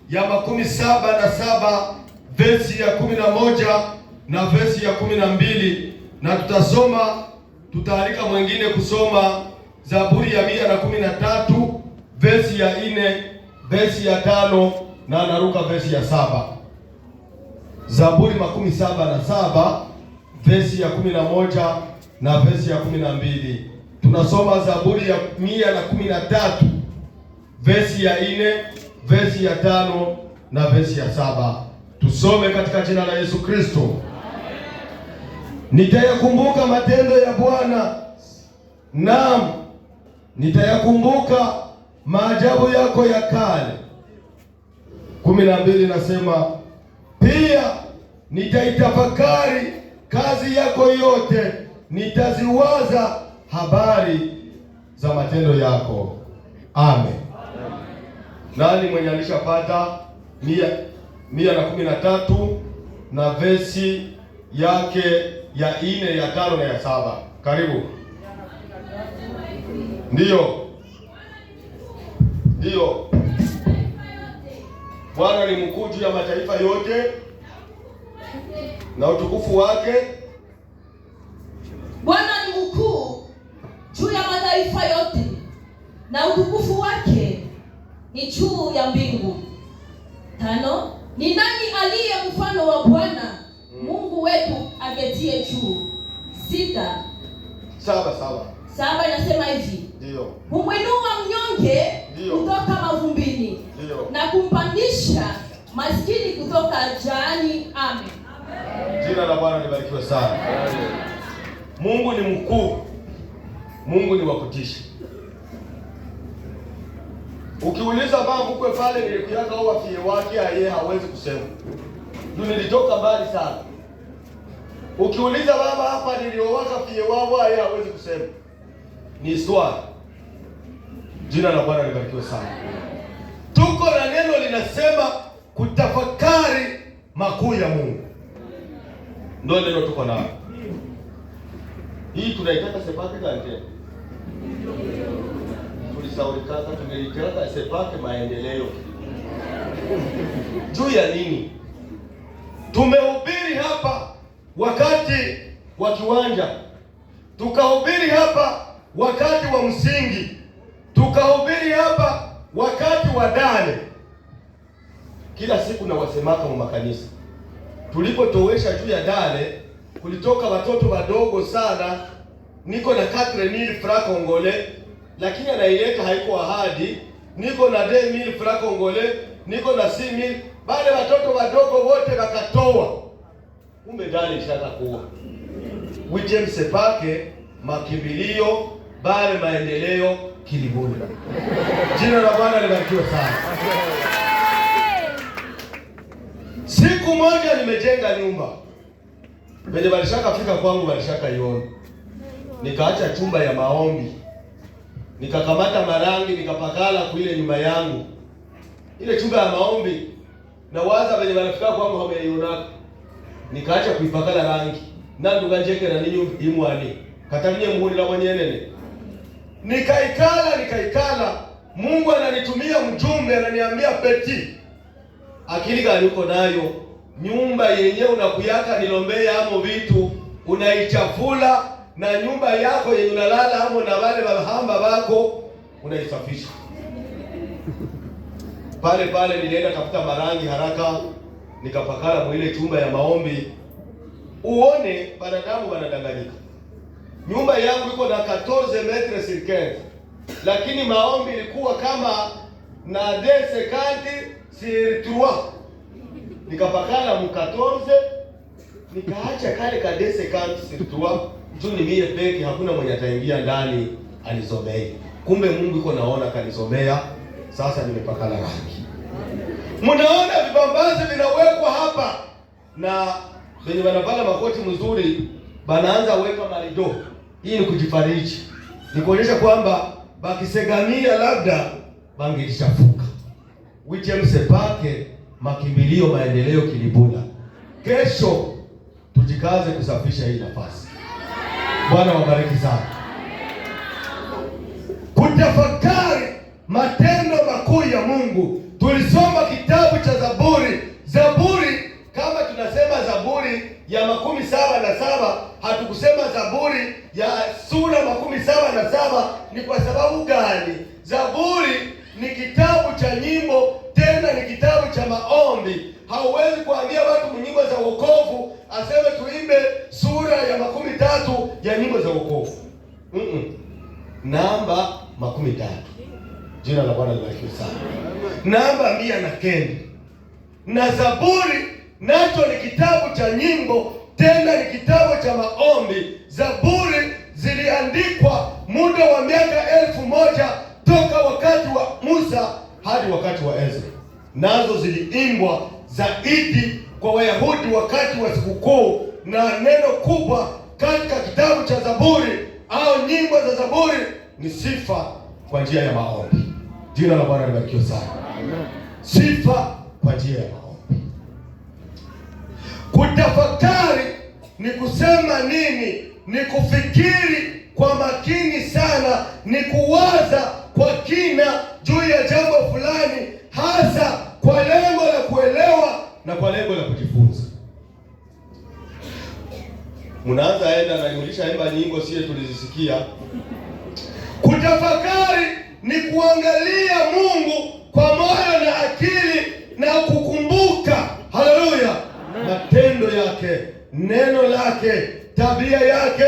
ya 77 versi ya 11 na versi ya 12, na tutaalika mwingine kusoma Zaburi ya 113 versi ya 4, versi ya 5 na anaruka versi ya 7. Zaburi 77 versi ya 11 na versi ya 12. Tunasoma Zaburi ya 113 versi ya 4, versi ya 5 na versi ya 7. Tusome katika jina la Yesu Kristo. Nitayakumbuka matendo ya Bwana, naam, nitayakumbuka maajabu yako ya kale. 12 nasema, pia nitaitafakari kazi yako yote, nitaziwaza habari za matendo yako. Amen. Nani mwenye alishapata 113 na versi yake ya 4, ya 5 na ya 7? Karibu. Ndiyo. Bwana ni mkuu juu ya mataifa yote na utukufu wake. Bwana ni mkuu juu ya mataifa yote na utukufu wake ni juu ya mbingu. 5. Ni nani aliye mfano wa Bwana Mungu wetu aketie juu? 6. 7 inasema hivi. Ndio. Humwinua mnyonge kutoka mavumbini. Ndio. Na kumpandisha maskini kutoka jaani. Amen. Jina la Bwana libarikiwe sana. Mungu ni mkuu. Mungu ni wa kutisha. Ukiuliza babu kwe pale nilikuyaka au wafie wake, yeye hawezi kusema. Ndio nilitoka mbali sana. Ukiuliza baba hapa niliowaka fie wao, yeye hawezi kusema. Ni swali. Jina la Bwana libarikiwe sana. Tuko na neno linasema kutafakari makuu ya Mungu. Ndio neno tuko nalo. Hii tunaitaka sepake gani? Tulisaurikaka tungeitaka sepake maendeleo. Juu ya nini? Tumehubiri hapa wakati wa kiwanja, tukahubiri hapa wakati wa msingi, tukahubiri hapa wakati wa dale. Kila siku na wasemaka mu makanisa. Tulipotowesha juu ya dale, kulitoka watoto wadogo sana. Niko na 4000 francs congolais, lakini anaileta haiko ahadi. Niko na 2000 francs congolais, niko na 6000. Bale watoto wadogo wote wakatoa. Kumbe dale ishaka kuwa. Witem sepake makimbilio, bale maendeleo kilibuni. Jina la Bwana libarikiwe sana. Siku moja nimejenga nyumba. Wenye walishaka fika kwangu walishaka iona. Nikaacha chumba ya maombi. Nikakamata marangi nikapakala kwa ile nyumba yangu. Ile chumba ya maombi na waza wenye walifika kwangu wameiona. Nikaacha kuipakala rangi. Na nduganjeke na ninyi imwani. Katamie muhuri la mwenyenene. Nikaikala. Mungu ananitumia mjumbe, ananiambia Peti, akili gani uko nayo? Nyumba yenyewe unakuyaka nilombea amo vitu unaichafula, na nyumba yako yenye unalala amo na wale bahamba bako unaisafisha. Pale nilienda tafuta marangi haraka, nikapakala kwa ile chumba ya maombi. Uone wanadamu wanadanganyika. Nyumba yangu iko na 14 metres circles, lakini maombi ilikuwa kama na 50 sur 3. Nikapakala mu 14, nikaacha kale ka 50 sur 3. Juu ni mie peke, hakuna mwenye ataingia ndani alisomea. Kumbe Mungu iko naona kanisomea. Sasa nimepakala rangi. Mnaona vibambazi vinawekwa hapa, na wenye wanavala makoti mzuri banaanza weka malido. Hii ni kujifariji. Ni kuonyesha kwamba bakisegamia labda bangelishafuka. Witem sepake makimbilio maendeleo kilibula. Kesho tujikaze kusafisha hii nafasi. Bwana wabariki sana. Kutafakari matendo makuu ya Mungu. Tulisoma kitabu ya 77, hatukusema Zaburi ya sura 77. Ni kwa sababu gani? Zaburi ni kitabu cha nyimbo, tena ni kitabu cha maombi. Hauwezi kuambia watu nyimbo za wokovu aseme tuimbe sura ya 13 ya nyimbo za wokovu. Namba 13. Jina la Bwana libarikiwe sana. Namba 109. Na Zaburi nacho ni kitabu cha nyimbo, tena ni kitabu cha maombi. Zaburi ziliandikwa muda wa miaka 1000 toka wakati wa Musa hadi wakati wa Ezra. Nazo ziliimbwa zaidi kwa Wayahudi wakati wa sikukuu, na neno kubwa katika kitabu cha Zaburi au nyimbo za Zaburi ni sifa kwa njia ya maombi. Jina la Bwana libarikiwe sana. Sifa kwa njia ya maombi. Kutafakari ni kusema nini? Ni kufikiri kwa makini sana, ni kuwaza kwa kina juu ya jambo fulani, hasa kwa lengo la kuelewa na kwa lengo la kujifunza. Mnaanza enda na nilishaimba nyimbo sio tulizisikia. Kutafakari ni kuangalia Mungu kwa moyo na akili na kukumbuka, haleluya, matendo yake, neno lake, tabia yake